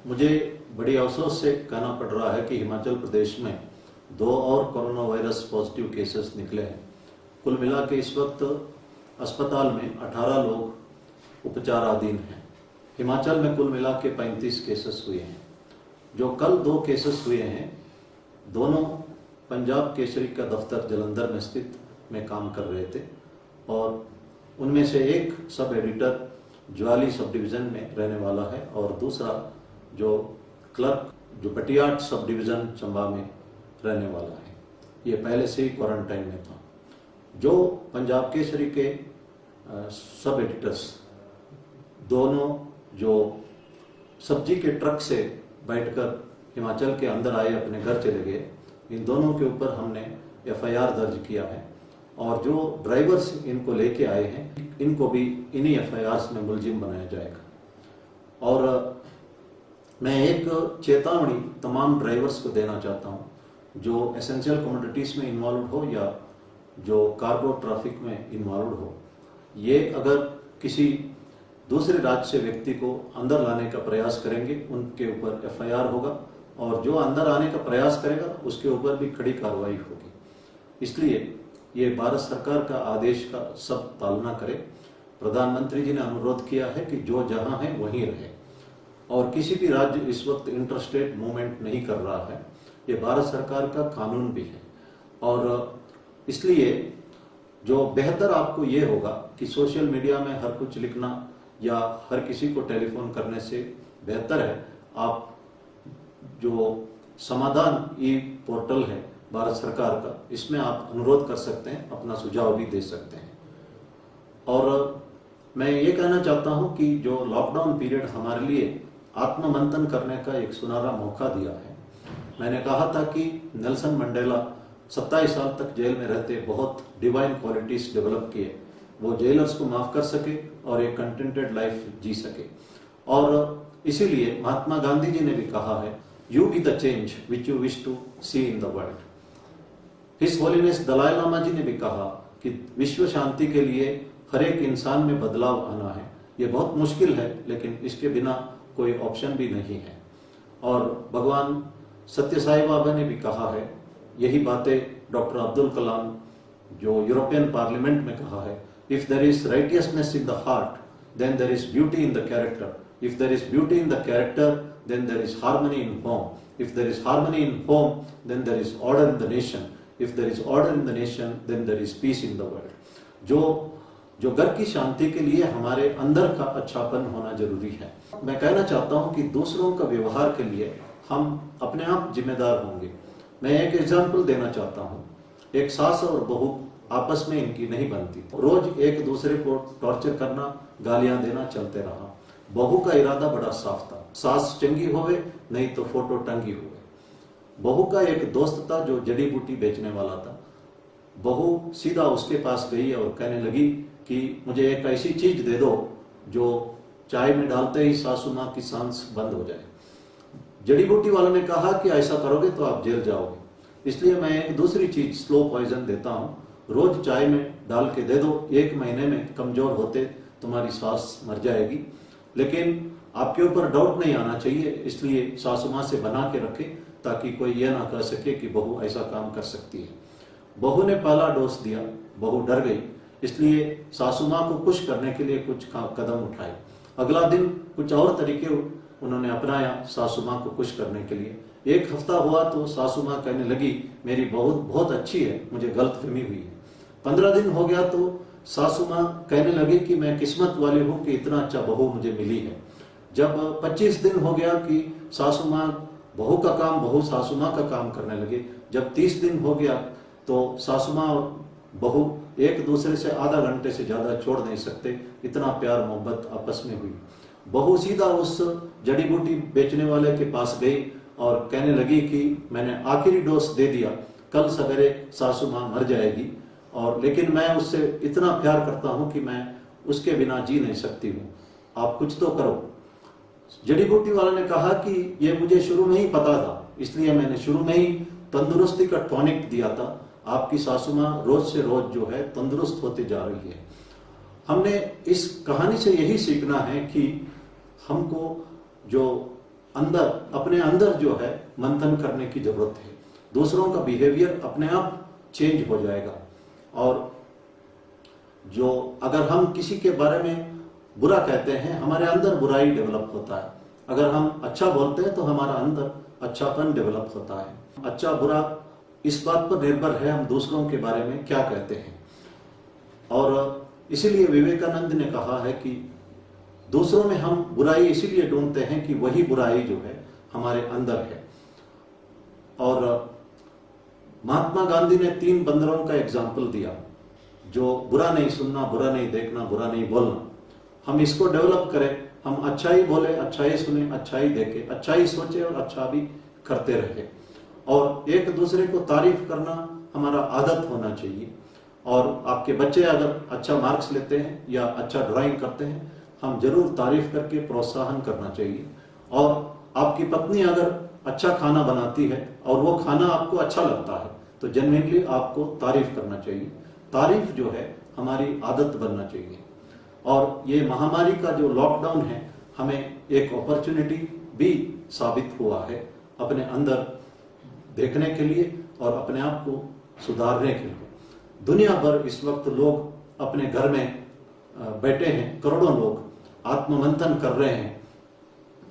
मुझे बड़ी अफसोस से कहना पड़ रहा है कि हिमाचल प्रदेश में 2 और कोरोना वायरस पॉजिटिव केसेस निकले हैं। कुल मिला के इस वक्त अस्पताल में 18 लोग उपचाराधीन हैं। हिमाचल में कुल मिला के 35 केसेस हुए हैं। जो कल 2 केसेस हुए हैं, दोनों पंजाब केसरी का दफ्तर जलंधर में स्थित में काम कर रहे थे और उनमें से एक sub editor Jawali sub division में रहने वाला है और दूसरा जो क्लर्क जो पटियाट सब डिवीज़न चंबा में रहने वाला है। ये पहले से ही क्वारंटाइन में था। जो पंजाब केसरी के सब एडिटर्स दोनों जो सब्जी के ट्रक से बैठकर हिमाचल के अंदर आए, अपने घर चले गए, इन दोनों के ऊपर हमने एफआईआर दर्ज किया है और जो ड्राइवर्स इनको लेके आए हैं इनको भी इन्हीं एफआईआर में मुलजिम बनाया जाएगा। और मैं एक चेतावनी तमाम ड्राइवर्स को देना चाहता हूं जो एसेंशियल कमोडिटीज में इन्वॉल्व हो या जो कार्गो ट्रैफिक में इन्वॉल्व हो। ये अगर किसी दूसरे राज्य से व्यक्ति को अंदर लाने का प्रयास करेंगे उनके ऊपर एफआईआर होगा और जो अंदर आने का प्रयास करेगा उसके ऊपर भी कड़ी कार्रवाई होगी। इसलिए ये भारत सरकार का आदेश का सब पालना करें। प्रधानमंत्री जी ने अनुरोध किया है कि जो जहां है वहीं रहे और किसी भी राज्य इस वक्त इंटरस्टेट मूवमेंट नहीं कर रहा है। ये भारत सरकार का कानून भी है और इसलिए जो बेहतर आपको ये होगा कि सोशल मीडिया में हर कुछ लिखना या हर किसी को टेलीफोन करने से बेहतर है आप जो समाधान ई पोर्टल है भारत सरकार का, इसमें आप अनुरोध कर सकते हैं, अपना सुझाव भी दे सकते हैं। और मैं ये कहना चाहता हूं कि जो लॉकडाउन पीरियड हमारे लिए आत्ममंथन करने का एक सुनहरा मौका दिया है। मैंने कहा था कि नेल्सन मंडेला 27 साल तक जेल में रहते बहुत डिवाइन क्वालिटीज डेवलप किए, वो जेलर्स को माफ कर सके और एक कंटेंटेड लाइफ जी सके। और इसीलिए महात्मा गांधी जी ने भी कहा है, you be the change which you wish to see in the world. His holiness Dalai Lama ji ने भी कहा कि विश्व शांति के लिए हर एक इंसान में बदलाव आना है। ये बहुत मुश्किल है लेकिन इसके बिना कोई ऑप्शन भी नहीं है। और भगवान सत्य साई बाबा ने भी कहा है, यही बातें डॉक्टर अब्दुल कलाम जो यूरोपियन पार्लियामेंट में कहा है, if there is righteousness in the heart then there is beauty in the character, if there is beauty in the character then there is harmony in home, if there is harmony in home then there is order in the nation, if there is order in the nation then there is peace in the world. जो घर की शांति के लिए हमारे अंदर का अच्छापन होना जरूरी है। मैं कहना चाहता हूं कि दूसरों का व्यवहार के लिए हम अपने आप जिम्मेदार होंगे। मैं एक एग्जाम्पल देना चाहता हूं। एक सास और बहू आपस में इनकी नहीं बनती, रोज एक दूसरे को टॉर्चर करना, गालियां देना चलते रहा। बहू का इरादा बड़ा साफ था, सास चंगी होवे नहीं तो फोटो टंगी होवे। बहू का एक दोस्त था जो जड़ी बूटी बेचने वाला था। बहू सीधा उसके पास गई और कहने लगी कि मुझे एक ऐसी चीज दे दो जो चाय में डालते ही सासू माँ की सांस बंद हो जाए। जड़ी बूटी वाले ने कहा कि ऐसा करोगे तो आप जेल जाओगे, इसलिए मैं एक दूसरी चीज स्लो पॉइजन देता हूँ, रोज चाय में डाल के दे दो, 1 महीने में कमजोर होते तुम्हारी सास मर जाएगी। लेकिन आपके ऊपर डाउट नहीं आना चाहिए, इसलिए सासू माँ से बना के रखे ताकि कोई ये ना कह सके कि बहू ऐसा काम कर सकती है। बहू ने पहला डोज दिया, बहू डर गई, इसलिए सासू माँ को खुश करने के लिए कुछ कदम उठाए। अगला दिन कुछ और तरीके उन्होंने अपनाया सासू माँ को खुश करने के लिए। 1 हफ्ता हुआ तो सासू माँ कहने लगी मेरी बहू बहुत अच्छी है, मुझे गलतफहमी हुई है। 15 दिन हो गया तो सासू माँ कहने लगी कि मैं किस्मत वाली हूँ कि इतना अच्छा बहू मुझे मिली है। जब 25 दिन हो गया कि सासू माँ बहू का काम बहू सासू माँ का काम करने लगे। जब 30 दिन हो गया तो सासू माँ और बहू एक दूसरे से आधा घंटे से ज्यादा छोड़ नहीं सकते, इतना प्यार मोहब्बत आपस में हुई। बहू सीधा उस जड़ी बूटी बेचने वाले के पास गई और कहने लगी कि मैंने आखिरी डोज दे दिया, कल सवेरे सासू माँ मर जाएगी और लेकिन मैं उससे इतना प्यार करता हूं कि मैं उसके बिना जी नहीं सकती हूँ, आप कुछ तो करो। जड़ी बूटी वाले ने कहा कि ये मुझे शुरू में ही पता था, इसलिए मैंने शुरू में ही तंदुरुस्ती का टॉनिक दिया था। आपकी सासू माँ रोज से रोज जो है तंदुरुस्त होती जा रही है। हमने इस कहानी से यही सीखना है कि हमको जो अंदर अपने अंदर जो है मंथन करने की जरूरत है। दूसरों का बिहेवियर अपने आप चेंज हो जाएगा। और जो अगर हम किसी के बारे में बुरा कहते हैं, हमारे अंदर बुराई डेवलप होता है। अगर हम अच्छा बोलते हैं तो हमारा अंदर अच्छापन डेवलप होता है। अच्छा बुरा इस बात पर निर्भर है हम दूसरों के बारे में क्या कहते हैं। और इसीलिए विवेकानंद ने कहा है कि दूसरों में हम बुराई इसीलिए ढूंढते हैं कि वही बुराई जो है हमारे अंदर है। और महात्मा गांधी ने 3 बंदरों का एग्जाम्पल दिया, जो बुरा नहीं सुनना, बुरा नहीं देखना, बुरा नहीं बोलना। हम इसको डेवलप करें, हम अच्छा ही बोले, अच्छा ही सुने, अच्छा ही देखे, अच्छा ही सोचे और अच्छा भी करते रहे। और एक दूसरे को तारीफ करना हमारा आदत होना चाहिए। और आपके बच्चे अगर अच्छा मार्क्स लेते हैं या अच्छा ड्राइंग करते हैं, हम जरूर तारीफ करके प्रोत्साहन करना चाहिए। और आपकी पत्नी अगर अच्छा खाना बनाती है और वो खाना आपको अच्छा लगता है तो जेन्युइनली आपको तारीफ करना चाहिए। तारीफ जो है हमारी आदत बनना चाहिए। और ये महामारी का जो लॉकडाउन है हमें एक अपॉर्चुनिटी भी साबित हुआ है अपने अंदर देखने के लिए और अपने आप को सुधारने के लिए। दुनिया भर इस वक्त लोग अपने घर में बैठे हैं, करोड़ों लोग आत्ममंथन कर रहे हैं।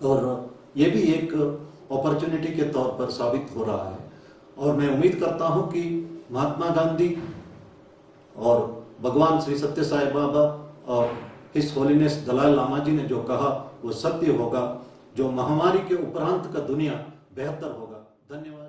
और ये भी एक अपॉर्चुनिटी के तौर पर साबित हो रहा है। और मैं उम्मीद करता हूं कि महात्मा गांधी और भगवान श्री सत्य साई बाबा और हिज होलीनेस दलाई लामा जी ने जो कहा वो सत्य होगा। जो महामारी के उपरांत का दुनिया बेहतर होगा। धन्यवाद।